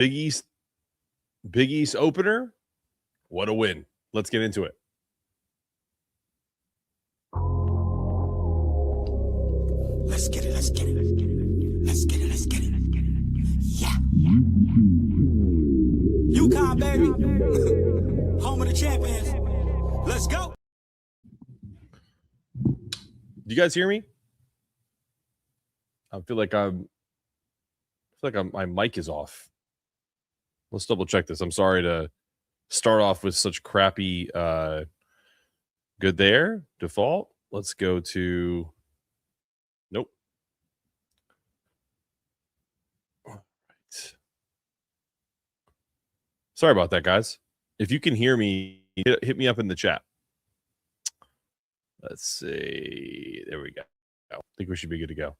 Big East opener. What a win. Let's get into it. Let's get it. Yeah. UConn, baby. Home of the champions. Let's go. Do you guys hear me? I feel like my mic is off. Let's double check this. I'm sorry to start off with such crappy good there. Default. Let's go to nope. All right. Sorry about that, guys. If you can hear me, hit me up in the chat. Let's see. There we go. I think we should be good to go.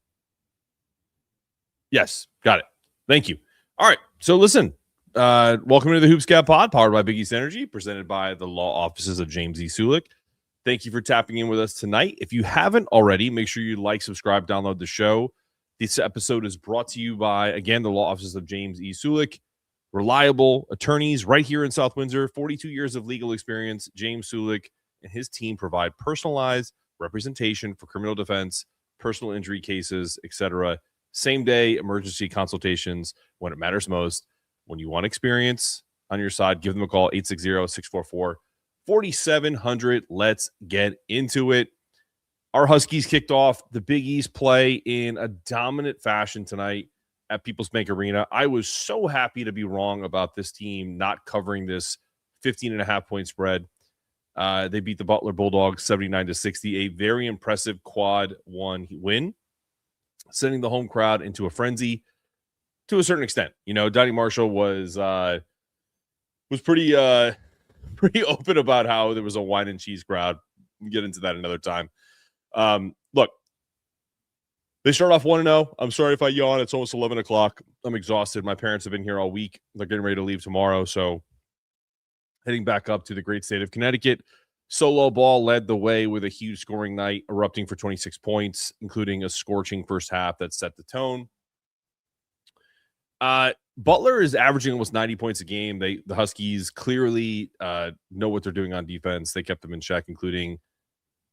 Yes, got it. Thank you. All right. So listen, welcome to the Hoops Gap Pod, powered by Big East Energy, presented by the law offices of James E. Sulik. Thank you for tapping in with us tonight. If you haven't already, make sure you like, subscribe, download the show. This episode is brought to you by, again, the law offices of James E. Sulik. Reliable attorneys right here in South Windsor, 42 years of legal experience. James Sulik and his team provide personalized representation for criminal defense, personal injury cases, etc. Same-day emergency consultations when it matters most. When you want experience on your side, give them a call, 860-644-4700. Let's get into it. Our Huskies kicked off the Big East play in a dominant fashion tonight at People's Bank Arena. I was so happy to be wrong about this team not covering this 15.5-point spread. They beat the Butler Bulldogs 79-60, a very impressive quad one win, sending the home crowd into a frenzy to a certain extent. You know, Donnie Marshall was pretty open about how there was a wine and cheese crowd. We'll get into that another time. Look, they start off 1-0. I'm sorry if I yawn. It's almost 11 o'clock. I'm exhausted. My parents have been here all week. They're getting ready to leave tomorrow. So heading back up to the great state of Connecticut. Solo Ball led the way with a huge scoring night, erupting for 26 points, including a scorching first half that set the tone. Butler is averaging almost 90 points a game. The Huskies clearly know what they're doing on defense. They kept them in check, including,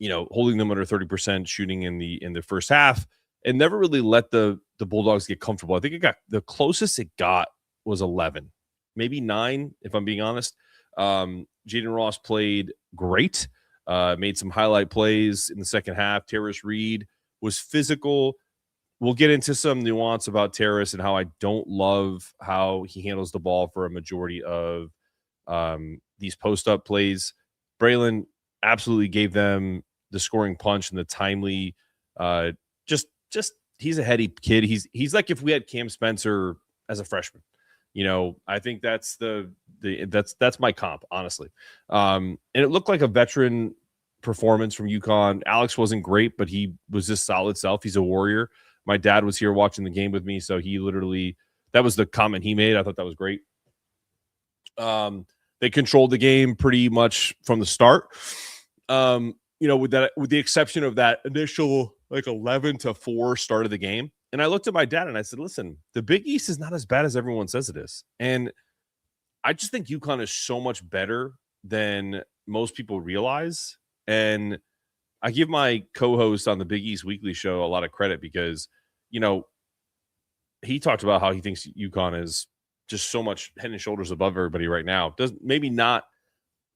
holding them under 30% shooting in the first half, and never really let the Bulldogs get comfortable. I think the closest it got was 11, maybe 9, if I'm being honest. Jaden Ross played great, made some highlight plays in the second half. Terrace Reed was physical. We'll get into some nuance about Terrace and how I don't love how he handles the ball for a majority of these post-up plays. Braylon absolutely gave them the scoring punch and the timely just he's a heady kid. He's like if we had Cam Spencer as a freshman. I think that's that's my comp, honestly. And it looked like a veteran performance from UConn. Alex wasn't great, but he was just solid self. He's a warrior. My dad was here watching the game with me, so he literally, that was the comment he made. I thought that was great. They controlled the game pretty much from the start. With the exception of that initial 11-4 start of the game. And I looked at my dad and I said, listen, the Big East is not as bad as everyone says it is. And I just think UConn is so much better than most people realize. And I give my co-host on the Big East Weekly show a lot of credit because, he talked about how he thinks UConn is just so much head and shoulders above everybody right now. Maybe not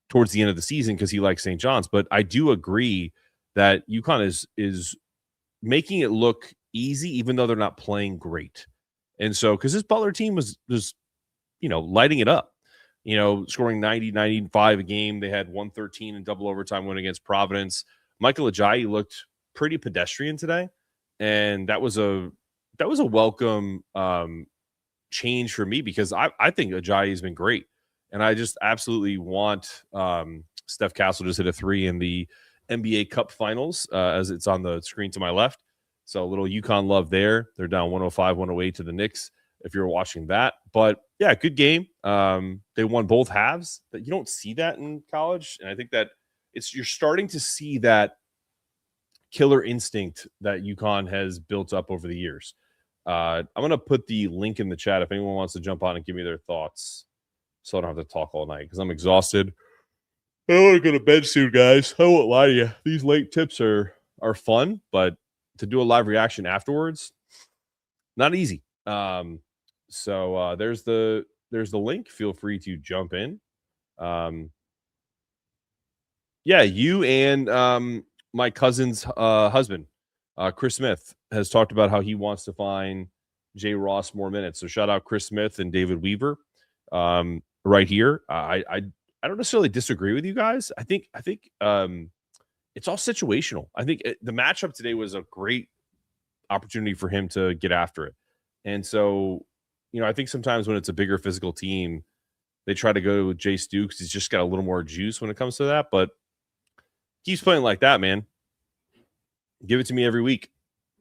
towards the end of the season because he likes St. John's, but I do agree that UConn is making it look easy, even though they're not playing great. And so, because this Butler team was lighting it up, scoring 90, 95 a game. They had 113 in double overtime win against Providence. Michael Ajayi looked pretty pedestrian today, and that was a welcome change for me because I think Ajayi has been great, and I just absolutely want Steph Castle just hit a 3 in the NBA Cup Finals as it's on the screen to my left. So a little UConn love there. They're down 105-108 to the Knicks if you're watching that. But yeah, good game. They won both halves. But you don't see that in college, and I think that you're starting to see that killer instinct that UConn has built up over the years. I'm going to put the link in the chat if anyone wants to jump on and give me their thoughts so I don't have to talk all night because I'm exhausted. I want to go to bed soon, guys. I won't lie to you. These late tips are fun, but to do a live reaction afterwards, not easy. So there's the link. Feel free to jump in. Yeah, you and my cousin's husband, Chris Smith, has talked about how he wants to find Jay Ross more minutes. So shout out Chris Smith and David Weaver right here. I don't necessarily disagree with you guys. I think it's all situational. I think the matchup today was a great opportunity for him to get after it. And so, I think sometimes when it's a bigger physical team, they try to go with Jay Stu because he's just got a little more juice when it comes to that. But keeps playing like that, man. Give it to me every week,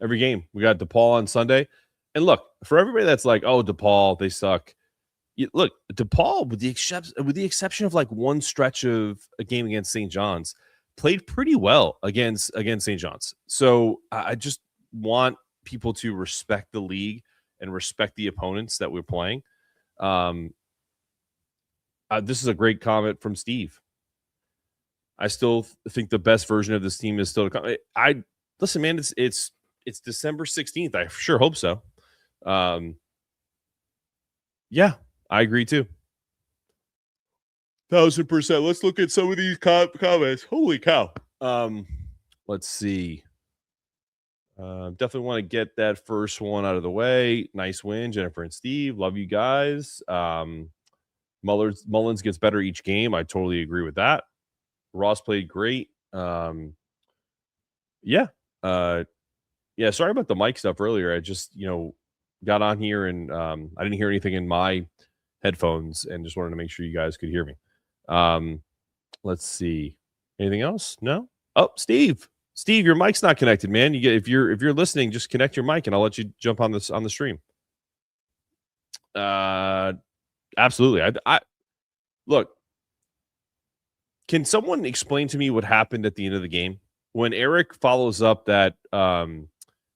every game. We got DePaul on Sunday. And look, for everybody that's like, oh, DePaul, they suck. Look, DePaul, with the exception of like one stretch of a game against St. John's, played pretty well against St. John's. So I just want people to respect the league and respect the opponents that we're playing. This is a great comment from Steve. I still think the best version of this team is still to come. Listen, man, it's December 16th. I sure hope so. Yeah, I agree too. 1000%. Let's look at some of these comments. Holy cow. Let's see. Definitely want to get that first one out of the way. Nice win, Jennifer and Steve. Love you guys. Mullins gets better each game. I totally agree with that. Ross played great. Yeah. Sorry about the mic stuff earlier. I just, got on here and I didn't hear anything in my headphones and just wanted to make sure you guys could hear me. Let's see. Anything else? No? Oh, Steve, your mic's not connected, man. If you're listening, just connect your mic and I'll let you jump on the stream. Absolutely. I look. Can someone explain to me what happened at the end of the game when Eric follows up that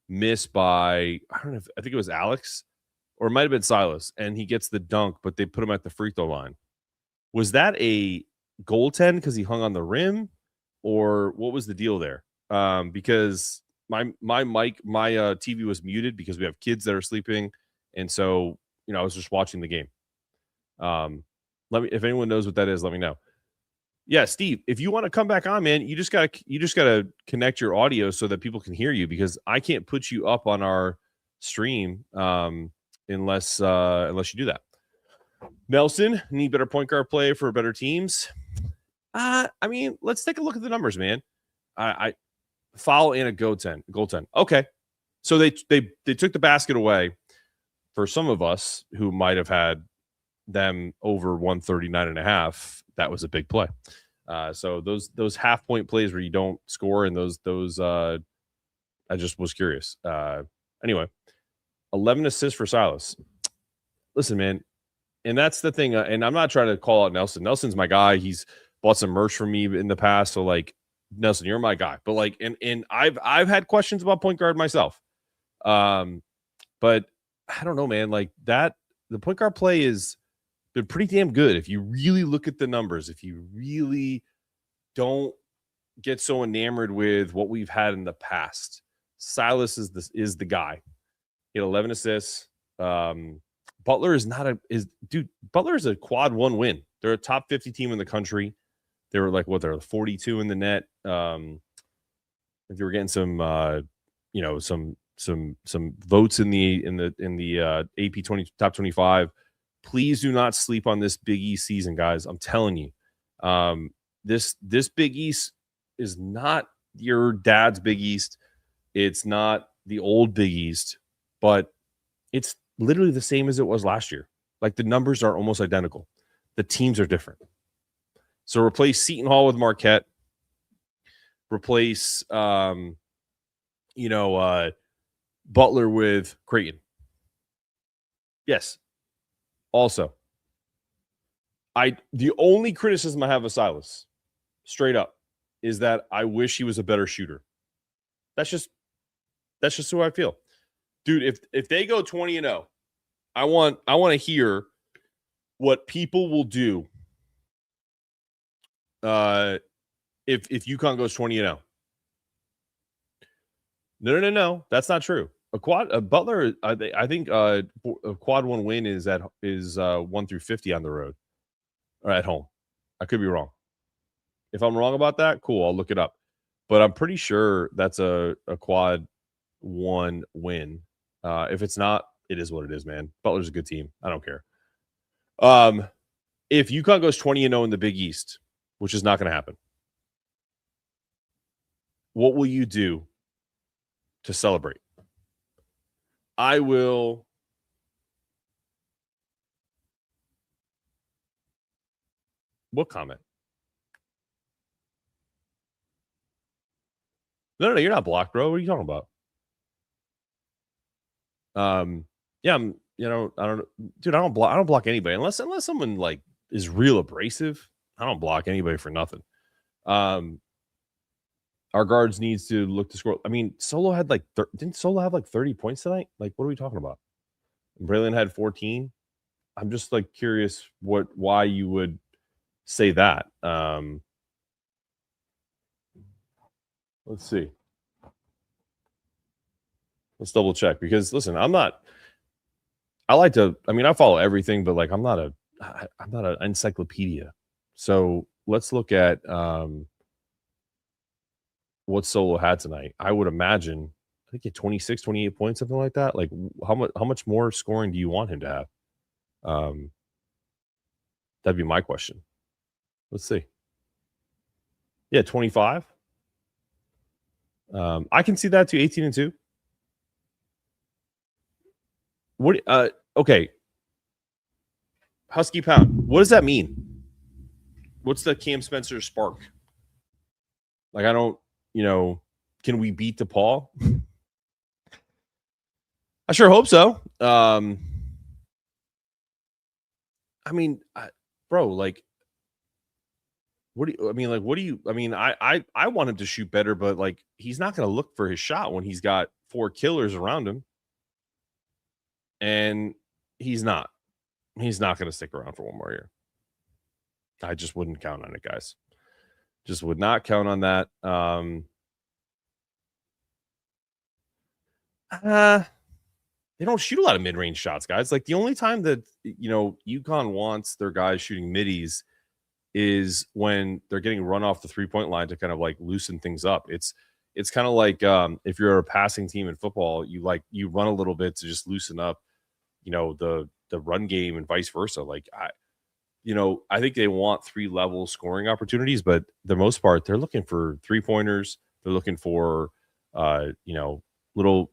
miss by, I don't know, I think it was Alex or it might have been Silas, and he gets the dunk, but they put him at the free throw line. Was that a goaltend because he hung on the rim, or what was the deal there? Because my TV was muted because we have kids that are sleeping, and so I was just watching the game. If anyone knows what that is, let me know. Yeah, Steve, if you want to come back on, man, you just gotta connect your audio so that people can hear you, because I can't put you up on our stream unless you do that. Nelson, need better point guard play for better teams. I mean, let's take a look at the numbers, man. I foul and a goaltend. Okay, so they took the basket away for some of us who might have had them over 139.5. That was a big play. So those half point plays where you don't score and those I just was curious. Anyway, 11 assists for Silas. Listen, man, and that's the thing. And I'm not trying to call out Nelson. Nelson's my guy. He's bought some merch from me in the past. So like, Nelson, you're my guy. But like, and I've had questions about point guard myself. But I don't know, man. Like that, the point guard play is been pretty damn good. If you really look at the numbers, if you really don't get so enamored with what we've had in the past, Silas is the guy. He had 11 assists. Butler is Butler is a quad one win. They're a top 50 team in the country. They were like, they're 42 in the net. If you were getting some votes in the AP 20 top 25. Please do not sleep on this Big East season, guys. I'm telling you, this Big East is not your dad's Big East. It's not the old Big East, but it's literally the same as it was last year. Like the numbers are almost identical. The teams are different. So replace Seton Hall with Marquette. Replace, Butler with Creighton. Yes. Also, the only criticism I have of Silas, straight up, is that I wish he was a better shooter. That's just who I feel. Dude, if they go 20-0, I want to hear what people will do if UConn goes 20-0. No. That's not true. Butler, I think a quad one win is 1 through 50 on the road or at home. I could be wrong. If I'm wrong about that, cool. I'll look it up. But I'm pretty sure that's a quad one win. If it's not, it is what it is, man. Butler's a good team. I don't care. If UConn goes 20-0 in the Big East, which is not going to happen, what will you do to celebrate? I will. What comment? No, you're not blocked, bro. What are you talking about? Yeah, I don't know, dude. I don't block anybody unless someone like is real abrasive. I don't block anybody for nothing. Our guards needs to look to score. I mean, Solo had didn't Solo have like 30 points tonight? Like, what are we talking about? Braylon had 14. I'm just like curious why you would say that. Let's see. Let's double check because listen, I follow everything, but like I'm not an encyclopedia. So let's look at what Solo had tonight. I would imagine I think he had 26, 28 points, something like that. Like how much more scoring do you want him to have? That'd be my question. Let's see. Yeah, 25. I can see that too, 18-2. What okay. Husky Pound. What does that mean? What's the Cam Spencer spark? Like I don't, can we beat DePaul? I sure hope so. I mean, bro, like what do you I want him to shoot better, but like he's not going to look for his shot when he's got 4 killers around him. And he's not going to stick around for one more year. I just wouldn't count on it, guys. Just would not count on that. They don't shoot a lot of mid-range shots, guys. Like the only time that UConn wants their guys shooting middies is when they're getting run off the 3-point line to kind of like loosen things up. It's kind of like if you're a passing team in football, you run a little bit to just loosen up, the run game and vice versa. Like I think they want 3-level scoring opportunities, but the most part they're looking for 3-pointers. They're looking for little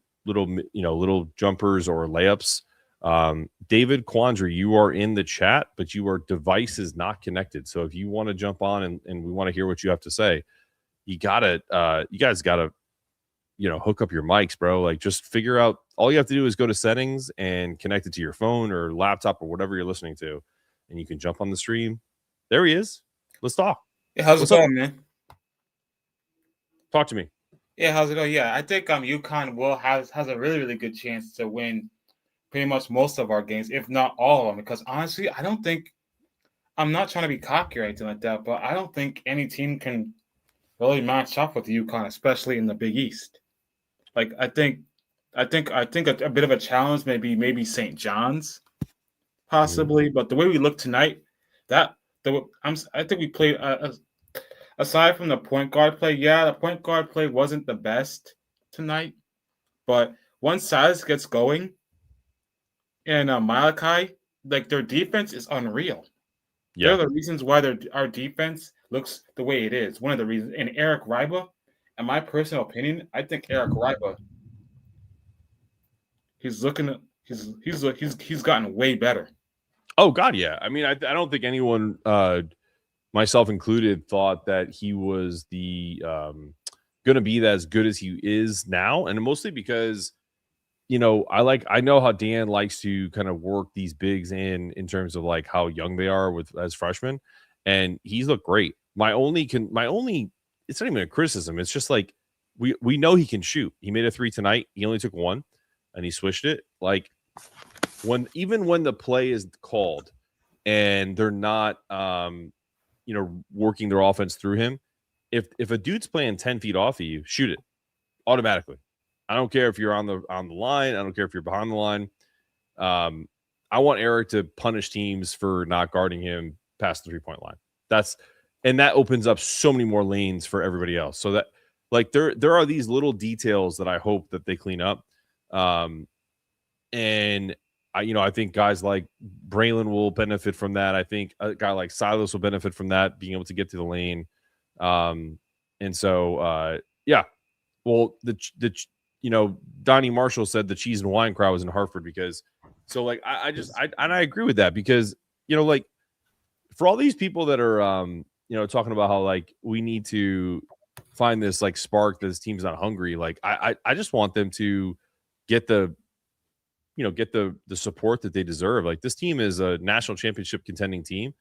jumpers or layups. David Quandry, you are in the chat, but your device is not connected. So if you want to jump on and we want to hear what you have to say, you guys gotta hook up your mics, bro. Like just figure out, all you have to do is go to settings and connect it to your phone or laptop or whatever you're listening to, and you can jump on the stream. There he is. Let's talk. Yeah, how's it going, man? Talk to me. Yeah, how's it going? Yeah, I think UConn has a really, really good chance to win pretty much most of our games, if not all of them. Because honestly, I'm not trying to be cocky or anything like that, but I don't think any team can really match up with UConn, especially in the Big East. Like I think a bit of a challenge maybe St. John's, possibly. But the way we look tonight, I think we played. Aside from the point guard play, the point guard play wasn't the best tonight. But once Silas gets going and Malachi, like their defense is unreal. Yeah. They're the reasons why our defense looks the way it is. One of the reasons. And Eric Riba, in my personal opinion, I think Eric Riba, he's gotten way better. Oh God, yeah. I mean, I don't think anyone, myself included, thought that he was the going to be as good as he is now, and mostly because I know how Dan likes to kind of work these bigs in terms of like how young they are as freshmen, and he's looked great. My only it's not even a criticism. It's just like we know he can shoot. He made a 3 tonight. He only took 1. and he swished it. Like even when the play is called and they're not working their offense through him, if a dude's playing 10 feet off of you, shoot it automatically. I don't care if you're on the line. I don't care if you're behind the line. I want Eric to punish teams for not guarding him past the 3-point line. That opens up so many more lanes for everybody else. So that like there are these little details that I hope that they clean up. And I think guys like Braylon will benefit from that. I think a guy like Silas will benefit from that, being able to get to the lane. And so yeah. Well, Donnie Marshall said the cheese and wine crowd was in Hartford because so like I agree with that because like for all these people that are talking about how like we need to find this like spark that this team's not hungry, like I just want them to get the support that they deserve. Like this team is a national championship contending team,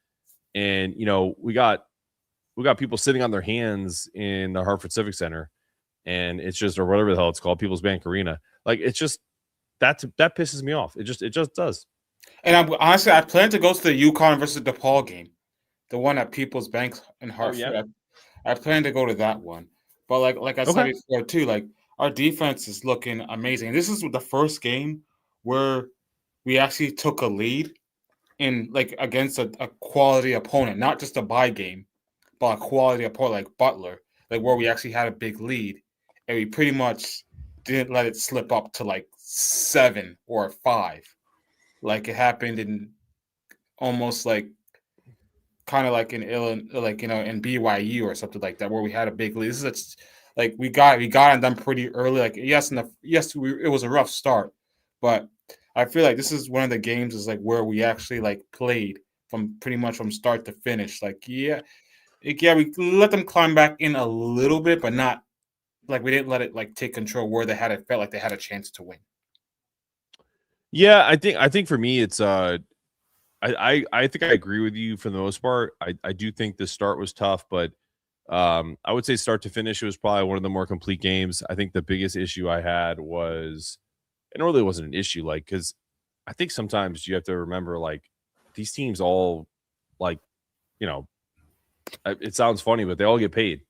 and we got people sitting on their hands in the Hartford Civic Center, and it's just, or whatever the hell it's called, People's Bank Arena. Like it's just that pisses me off. It just does. And I plan to go to the UConn versus DePaul game, the one at People's Bank in Hartford. Oh, yeah? I plan to go to that one. But like I said before too, like our defense is looking amazing. This is the first game where we actually took a lead in like against a quality opponent, not just a bye game, but a quality opponent like Butler, like where we actually had a big lead and we pretty much didn't let it slip up to like 7 or 5. Like it happened in almost like kind of like in Illinois, like in BYU or something like that, where we had a big lead. This is like we got on them pretty early. Like it was a rough start, but I feel like this is one of the games is like where we actually like played from pretty much from start to finish. Like we let them climb back in a little bit, but not like we didn't let it like take control where felt like they had a chance to win. Yeah, I think for me it's I think I agree with you for the most part. I do think the start was tough, but I would say start to finish it was probably one of the more complete games. I think the biggest issue I had was, and it really wasn't an issue, like because I think sometimes you have to remember like these teams all like it sounds funny, but they all get paid.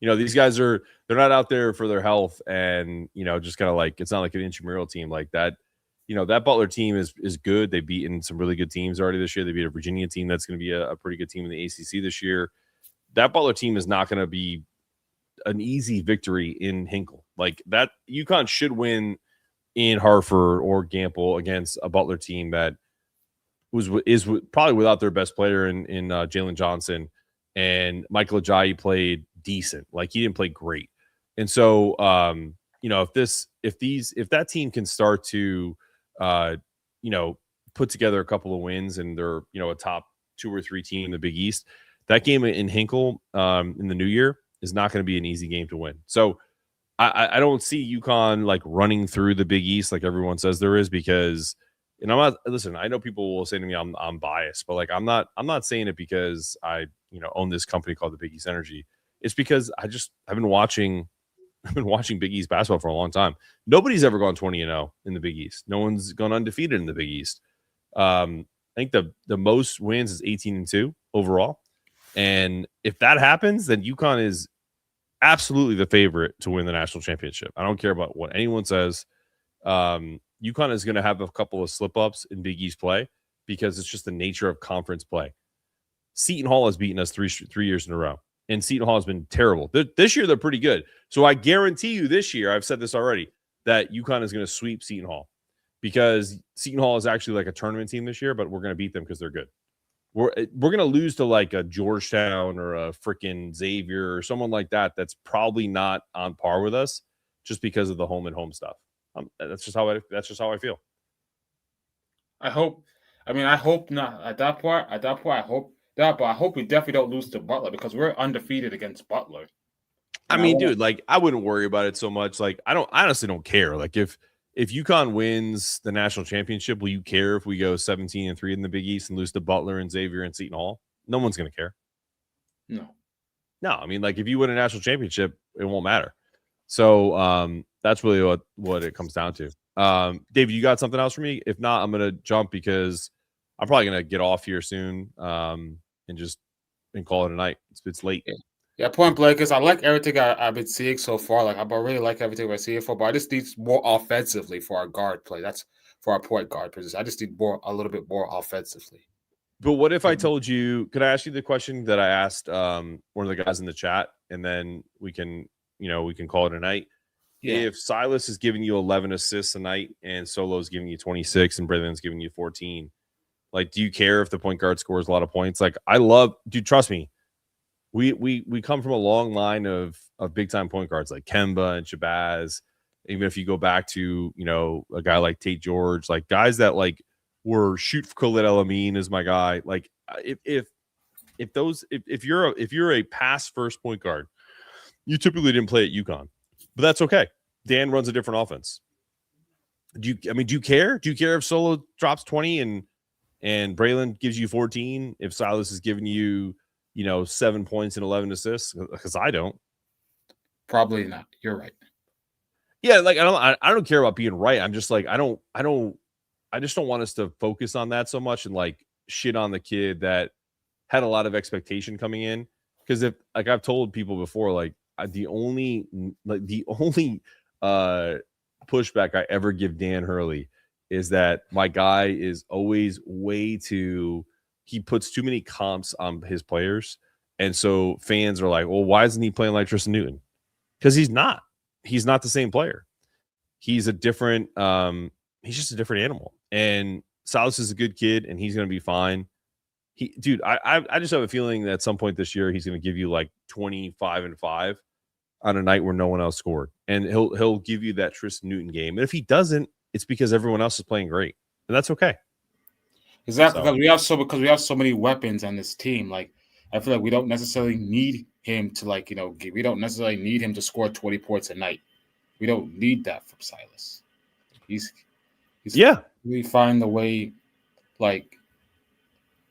These guys they're not out there for their health and just kind of like it's not like an intramural team like that. That Butler team is good. They've beaten some really good teams already this year. They beat a Virginia team that's going to be a pretty good team in the ACC this year. That Butler team is not going to be an easy victory in Hinkle. Like that, UConn should win in Hartford or Gamble against a Butler team that is probably without their best player in Jalen Johnson, and Michael Ajayi played decent. Like he didn't play great, and so if that team can start to put together a couple of wins and they're, a top 2 or 3 team in the Big East, that game in Hinkle in the new year is not going to be an easy game to win. So I don't see UConn like running through the Big East like everyone says there is, because, and I'm not, listen, I know people will say to me, I'm biased, but like, I'm not saying it because I, own this company called the Big East Energy. It's because I've been watching Big East basketball for a long time. Nobody's ever gone 20-0 in the Big East. No one's gone undefeated in the Big East. I think the most wins is 18-2 overall. And if that happens, then UConn is absolutely the favorite to win the national championship. I don't care about what anyone says. UConn is going to have a couple of slip-ups in Big East play because it's just the nature of conference play. Seton Hall has beaten us three years in a row. And Seton Hall has been terrible. This year, they're pretty good. So I guarantee you this year, I've said this already, that UConn is going to sweep Seton Hall, because Seton Hall is actually like a tournament team this year, but we're going to beat them because they're good. We're going to lose to like a Georgetown or a freaking Xavier or someone like that that's probably not on par with us just because of the home and home stuff. That's just how I feel. I hope not. At that point, I hope that, but I hope we definitely don't lose to Butler because we're undefeated against Butler. I mean, dude, like I wouldn't worry about it so much. Like I honestly don't care. Like if UConn wins the national championship, will you care if we go 17-3 in the Big East and lose to Butler and Xavier and Seton Hall? No one's going to care. No. I mean, like if you win a national championship, it won't matter. So that's really what it comes down to. David, you got something else for me? If not, I'm gonna jump because I'm probably gonna get off here soon. And call it a night. It's late. Yeah, point blank is I like everything I've been seeing so far. Like I really like everything we're seeing for, but I just need more offensively for our guard play. That's for our point guard position. I just need a little bit more offensively. But what if I told you? Could I ask you the question that I asked one of the guys in the chat, and then we can call it a night. Yeah. If Silas is giving you 11 assists a night and Solo's giving you 26 and Braylon's giving you 14, like, do you care if the point guard scores a lot of points? Like, dude, trust me. We come from a long line of big time point guards like Kemba and Shabazz. Even if you go back to, a guy like Tate George, like guys that like were shoot for Khalid El-Amin is my guy. Like if you're a pass first point guard, you typically didn't play at UConn, but that's okay. Dan runs a different offense. Do you care? Do you care if Solo drops 20 and Braylon gives you 14? If Silas is giving you 7 points and 11 assists? Because I don't. Probably not. You're right. Yeah, like I don't care about being right. I'm just like I just don't want us to focus on that so much and like shit on the kid that had a lot of expectation coming in. Because if, like I've told people before, like the only pushback I ever give Dan Hurley is that my guy is always he puts too many comps on his players. And so fans are like, well, why isn't he playing like Tristan Newton? Because he's not the same player. He's a different, he's just a different animal. And Silas is a good kid and he's going to be fine. I just have a feeling that at some point this year, he's going to give you like 25-5 on a night where no one else scored. And he'll give you that Tristan Newton game. And if he doesn't, it's because everyone else is playing great. And that's okay. Exactly. Because we have so many weapons on this team. Like, I feel like we don't necessarily need him to we don't necessarily need him to score 20 points a night. We don't need that from Silas. We find the way, like,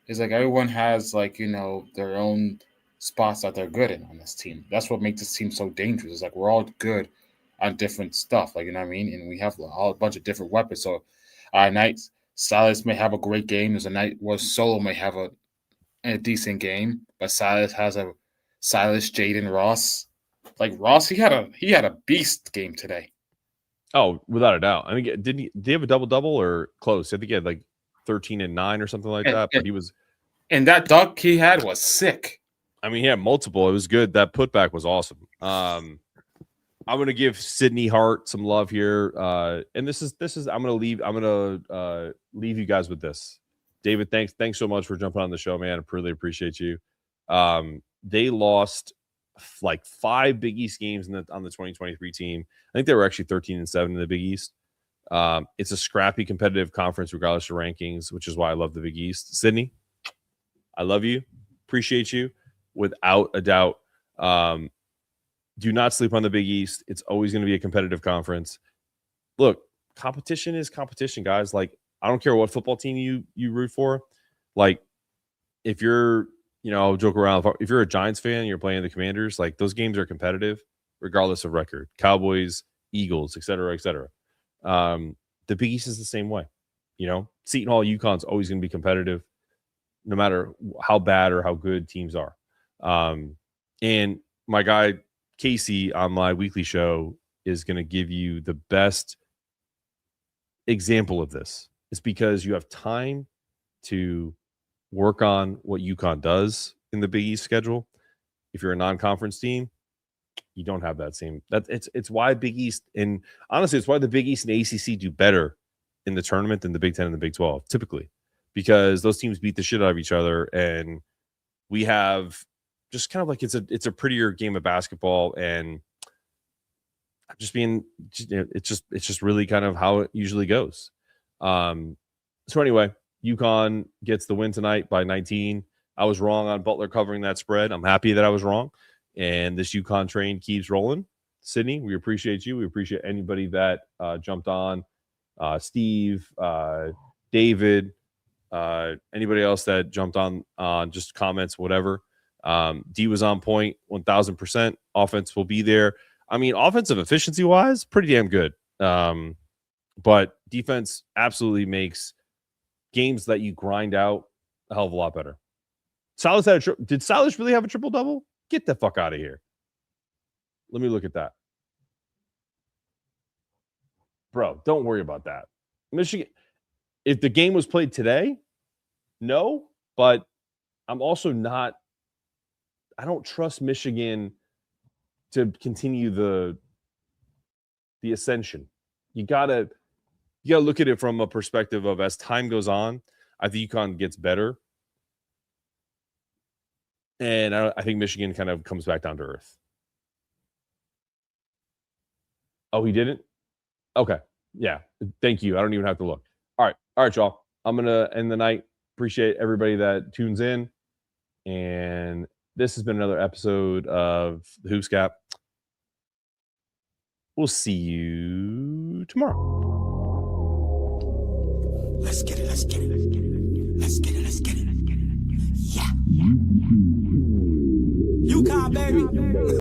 it's like everyone has their own spots that they're good in on this team. That's what makes this team so dangerous. It's like we're all good on different stuff, like, you know what I mean? And we have a bunch of different weapons. So nights Silas may have a great game. There's a night where Solo may have a decent game, but Silas has a Jaden Ross. Like Ross, he had a beast game today. Oh, without a doubt. I mean, did he have a double or close? I think he had like 13 and 9 or something like that. But he was, and that dunk he had was sick. I mean, he had multiple. It was good. That putback was awesome. I'm going to give Sydney Hart some love here. And this is I'm going to leave you guys with this. David, thanks so much for jumping on the show, man. I really appreciate you. They lost like 5 Big East games on the 2023 team. I think they were actually 13-7 in the Big East. It's a scrappy, competitive conference, regardless of rankings, which is why I love the Big East. Sydney, I love you. Appreciate you. Without a doubt. Do not sleep on the Big East. It's always going to be a competitive conference. Look, competition is competition, guys. Like, I don't care what football team you root for. Like, if you're, I'll joke around. If you're a Giants fan and you're playing the Commanders, like, those games are competitive regardless of record. Cowboys, Eagles, et cetera, et cetera. The Big East is the same way. Seton Hall, UConn's always going to be competitive no matter how bad or how good teams are. And my guy, Casey, on my weekly show is going to give you the best example of this. It's because you have time to work on what UConn does in the Big East schedule. If you're a non-conference team, you don't have that same. It's why Big East, and honestly, it's why the Big East and ACC do better in the tournament than the Big Ten and the Big 12, typically, because those teams beat the shit out of each other, and we have just kind of like it's a prettier game of basketball, and it's just really kind of how it usually goes. So anyway, UConn gets the win tonight by 19. I was wrong on Butler covering that spread. I'm happy that I was wrong, and this UConn train keeps rolling. Sydney, we appreciate you. We appreciate anybody that jumped on. Steve, David, anybody else that jumped on just comments, whatever. D was on point 1000%. Offense will be there. I mean, offensive efficiency wise, pretty damn good. But defense absolutely makes games that you grind out a hell of a lot better. Silas had did Silas really have a triple double? Get the fuck out of here. Let me look at that. Bro, don't worry about that. Michigan, if the game was played today, no, but I'm also not, I don't trust Michigan to continue the ascension. You gotta look at it from a perspective of as time goes on, I think UConn gets better. And I think Michigan kind of comes back down to earth. Oh, he didn't? Okay. Yeah. Thank you. I don't even have to look. All right, y'all. I'm going to end the night. Appreciate everybody that tunes in. And this has been another episode of the Hoops Gap. We'll see you tomorrow. Let's get it. Let's get it. Let's get it. Let's get it. Yeah. UConn, baby.